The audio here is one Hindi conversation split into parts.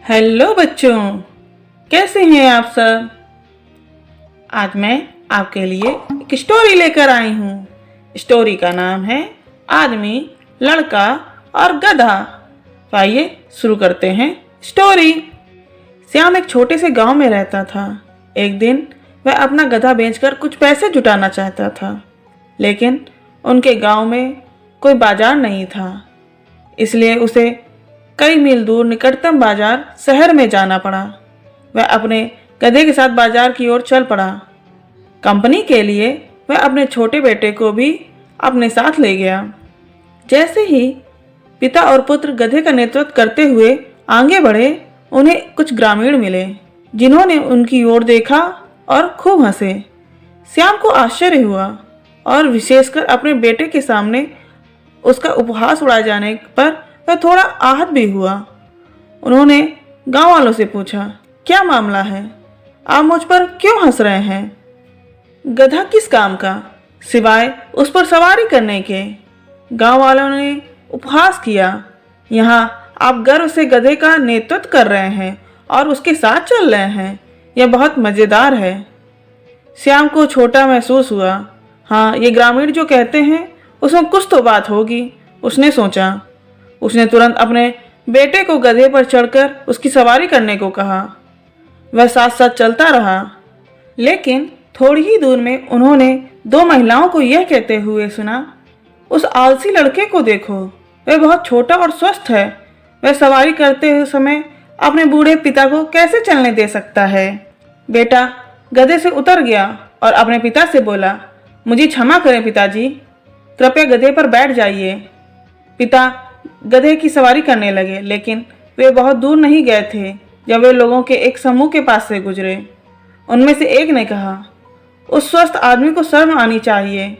हेलो बच्चों, कैसे हैं आप सब। आज मैं आपके लिए एक स्टोरी लेकर आई हूँ। स्टोरी का नाम है आदमी, लड़का और गधा। तो आइए शुरू करते हैं स्टोरी। श्याम एक छोटे से गांव में रहता था। एक दिन वह अपना गधा बेचकर कुछ पैसे जुटाना चाहता था, लेकिन उनके गांव में कोई बाजार नहीं था, इसलिए उसे कई मील दूर निकटतम बाजार शहर में जाना पड़ा। वह अपने गधे के साथ बाजार की ओर चल पड़ा। कंपनी के लिए वह अपने छोटे बेटे को भी अपने साथ ले गया। जैसे ही पिता और पुत्र गधे का नेतृत्व करते हुए आगे बढ़े, उन्हें कुछ ग्रामीण मिले, जिन्होंने उनकी ओर देखा और खूब हंसे। श्याम को आश्चर्य हुआ और विशेषकर अपने बेटे के सामने उसका उपहास उड़ाए जाने पर वह थोड़ा आहत भी हुआ। उन्होंने गांव वालों से पूछा, क्या मामला है, आप मुझ पर क्यों हंस रहे हैं। गधा किस काम का, सिवाय उस पर सवारी करने के, गांव वालों ने उपहास किया। यहाँ आप गर्व से गधे का नेतृत्व कर रहे हैं और उसके साथ चल रहे हैं, यह बहुत मज़ेदार है। श्याम को छोटा महसूस हुआ। हाँ, ये ग्रामीण जो कहते हैं उसमें कुछ तो बात होगी, उसने सोचा। उसने तुरंत अपने बेटे को गधे पर चढ़कर उसकी सवारी करने को कहा। वह साथ साथ चलता रहा, लेकिन थोड़ी ही दूर में उन्होंने दो महिलाओं को यह कहते हुए सुना, उस आलसी लड़के को देखो, वह बहुत छोटा और स्वस्थ है। वह सवारी करते हुए समय अपने बूढ़े पिता को कैसे चलने दे सकता है। बेटा गधे से उतर गया और अपने पिता से बोला, मुझे क्षमा करें पिताजी, कृपया गधे पर बैठ जाइए। पिता गधे की सवारी करने लगे, लेकिन वे बहुत दूर नहीं गए थे जब वे लोगों के एक समूह के पास से गुजरे। उनमें से एक ने कहा, उस स्वस्थ आदमी को शर्म आनी चाहिए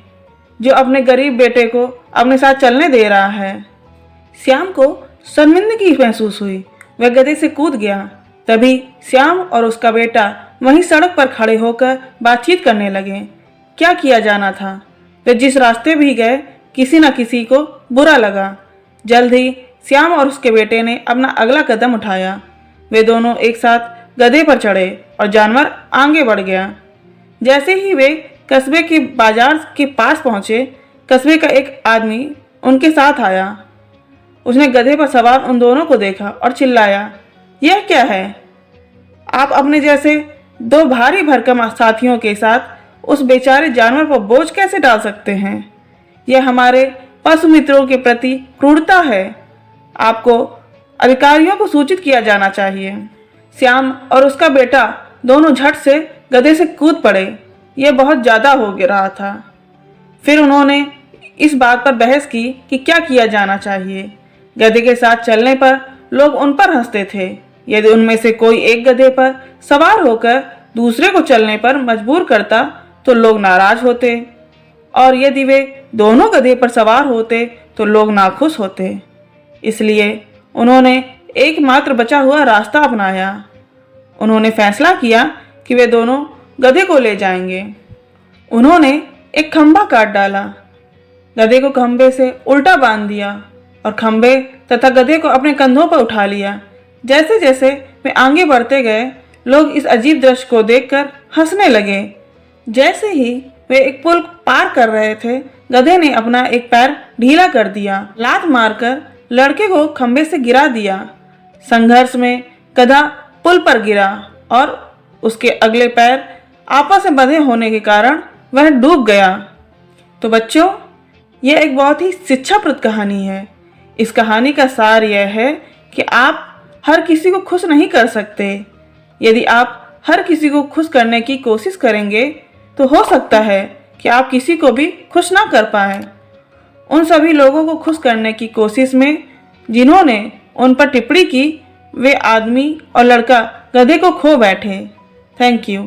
जो अपने गरीब बेटे को अपने साथ चलने दे रहा है। श्याम को शर्मिंदगी महसूस हुई। वह गधे से कूद गया। तभी श्याम और उसका बेटा वहीं सड़क पर खड़े होकर बातचीत करने लगे। क्या किया जाना था। वे जिस रास्ते भी गए, किसी न किसी को बुरा लगा। जल्द ही श्याम और उसके बेटे ने अपना अगला कदम उठाया। वे दोनों एक साथ गधे पर चढ़े और जानवर आगे बढ़ गया। जैसे ही वे कस्बे के बाजार के पास पहुंचे, कस्बे का एक आदमी उनके साथ आया। उसने गधे पर सवार उन दोनों को देखा और चिल्लाया, यह क्या है। आप अपने जैसे दो भारी भरकम साथियों के साथ उस बेचारे जानवर पर बोझ कैसे डाल सकते हैं। यह हमारे पशु मित्रों के प्रति क्रूरता है। आपको अधिकारियों को सूचित किया जाना चाहिए। श्याम और उसका बेटा दोनों झट से गधे से कूद पड़े। यह बहुत ज़्यादा हो रहा था। फिर उन्होंने इस बात पर बहस की कि क्या किया जाना चाहिए। गधे के साथ चलने पर लोग उन पर हंसते थे। यदि उनमें से कोई एक गधे पर सवार होकर दूसरे को चलने पर मजबूर करता तो लोग नाराज होते, और यदि वे दोनों गधे पर सवार होते तो लोग नाखुश होते। इसलिए उन्होंने एकमात्र बचा हुआ रास्ता अपनाया। उन्होंने फैसला किया कि वे दोनों गधे को ले जाएंगे। उन्होंने एक खंभा काट डाला, गधे को खंभे से उल्टा बांध दिया और खंभे तथा गधे को अपने कंधों पर उठा लिया। जैसे जैसे वे आगे बढ़ते गए, लोग इस अजीब दृश्य को देखकर हंसने लगे। जैसे ही वे एक पुल पार कर रहे थे, गधे ने अपना एक पैर ढीला कर दिया, लात मारकर लड़के को खंभे से गिरा दिया। संघर्ष में गधा पुल पर गिरा और उसके अगले पैर आपस में बंधे होने के कारण वह डूब गया। तो बच्चों, यह एक बहुत ही शिक्षाप्रद कहानी है। इस कहानी का सार यह है कि आप हर किसी को खुश नहीं कर सकते। यदि आप हर किसी को खुश करने की कोशिश करेंगे तो हो सकता है कि आप किसी को भी खुश ना कर पाए। उन सभी लोगों को खुश करने की कोशिश में जिन्होंने उन पर टिप्पणी की, वे आदमी और लड़का गधे को खो बैठे। Thank you.